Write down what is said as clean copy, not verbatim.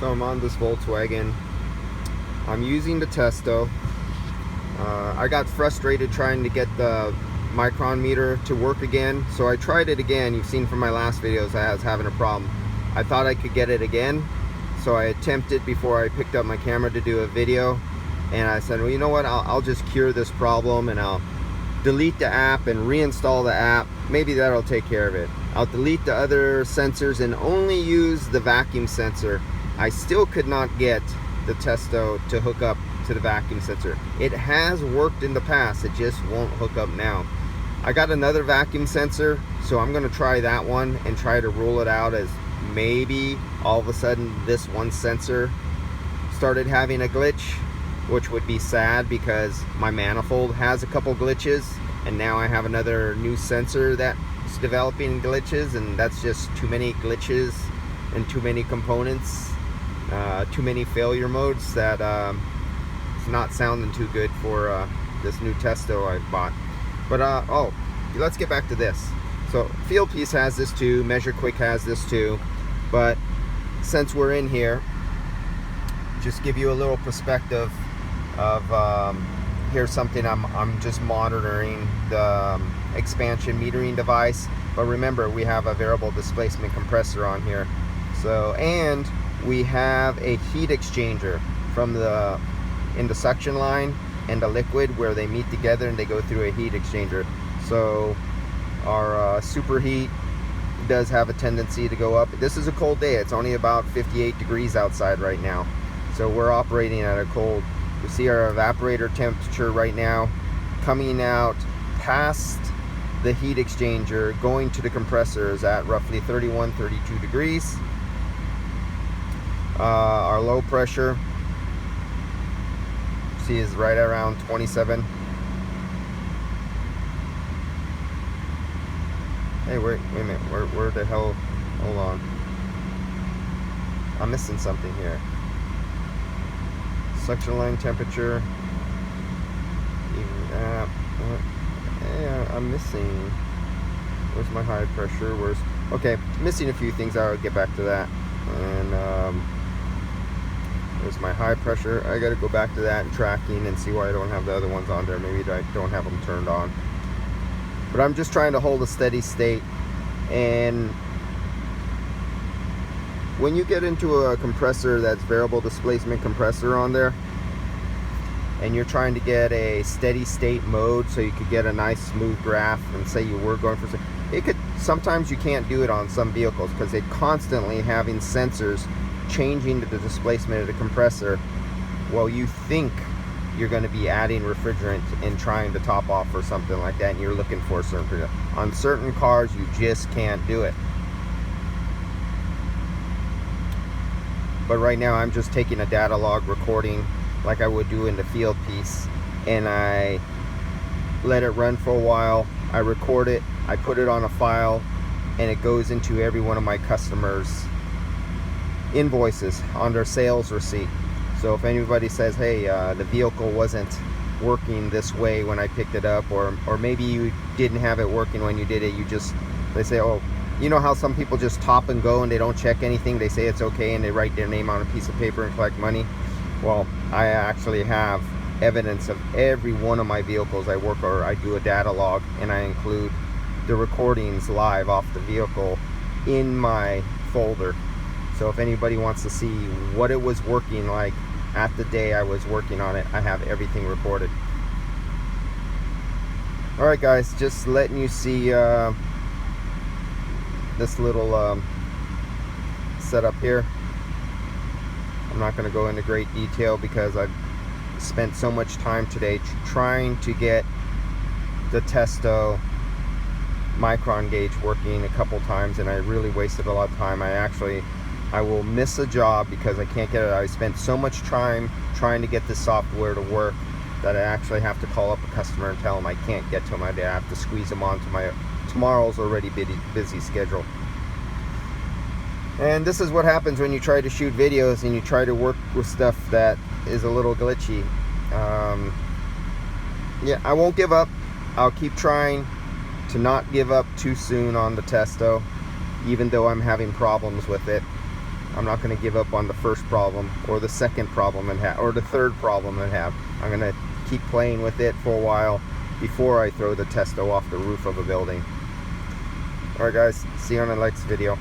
So I'm on this Volkswagen. I'm using the Testo. I got frustrated trying to get the Micron meter to work again, so I tried it again. You've seen from my last videos I was having a problem. I thought I could get it again, so I attempted before I picked up my camera to do a video, and I said, well, you know what, I'll just cure this problem and I'll delete the app and reinstall the app. Maybe that'll take care of it. I'll delete the other sensors and only use the vacuum sensor. I still could not get the Testo to hook up to the vacuum sensor. It has worked in the past, it just won't hook up now. I got another vacuum sensor, so I'm going to try that one and try to rule it out as maybe all of a sudden this one sensor started having a glitch, which would be sad because my manifold has a couple glitches, and now I have another new sensor that's developing glitches, and that's just too many glitches and too many components, too many failure modes that it's not sounding too good for this new Testo I bought. But oh, let's get back to this. So Fieldpiece has this too, Measure Quick has this too, but since we're in here, just give you a little perspective of here's something I'm just monitoring the expansion metering device. But remember, we have a variable displacement compressor on here, so, and we have a heat exchanger from the in the suction line and the liquid where they meet together and they go through a heat exchanger. So our superheat does have a tendency to go up. This is a cold day. It's only about 58 degrees outside right now, so we're operating at a cold. You see our evaporator temperature right now coming out past the heat exchanger going to the compressor is at roughly 31-32 degrees. Our low pressure, see, is right around 27. Hey, wait a minute, where the hell, hold on, I'm missing something here. Suction line temperature, yeah, I'm missing, where's my high pressure, okay, missing a few things. I'll get back to that. And there's my high pressure. I gotta go back to that and tracking and see why I don't have the other ones on there. Maybe I don't have them turned on, but I'm just trying to hold a steady state. And when you get into a compressor that's variable displacement compressor on there, and you're trying to get a steady state mode so you could get a nice smooth graph, and say you were going for, it could, sometimes you can't do it on some vehicles because they're constantly having sensors changing to the displacement of the compressor. Well, you think you're going to be adding refrigerant and trying to top off or something like that, and you're looking for a certain, on certain cars you just can't do it. But right now I'm just taking a data log recording like I would do in the field piece, and I let it run for a while. I record it, I put it on a file, and it goes into every one of my customers' invoices on their sales receipt. So if anybody says, hey, the vehicle wasn't working this way when I picked it up, or maybe you didn't have it working when you did it, they say, oh, you know how some people just top and go and they don't check anything, they say it's okay and they write their name on a piece of paper and collect money. Well, I actually have evidence of every one of my vehicles I work, or I do a data log, and I include the recordings live off the vehicle in my folder. So if anybody wants to see what it was working like at the day I was working on it, I have everything recorded. Alright guys, just letting you see this little setup here. I'm not going to go into great detail because I've spent so much time today trying to get the Testo Micron gauge working a couple times, and I really wasted a lot of time. I will miss a job because I can't get it. I spent so much time trying to get this software to work that I actually have to call up a customer and tell them I can't get to them. I have to squeeze them onto my tomorrow's already busy schedule. And this is what happens when you try to shoot videos and you try to work with stuff that is a little glitchy. Yeah, I won't give up. I'll keep trying to not give up too soon on the Testo, even though I'm having problems with it. I'm not going to give up on the first problem or the second problem or the third problem I have. I'm going to keep playing with it for a while before I throw the Testo off the roof of a building. Alright guys, see you on the next video.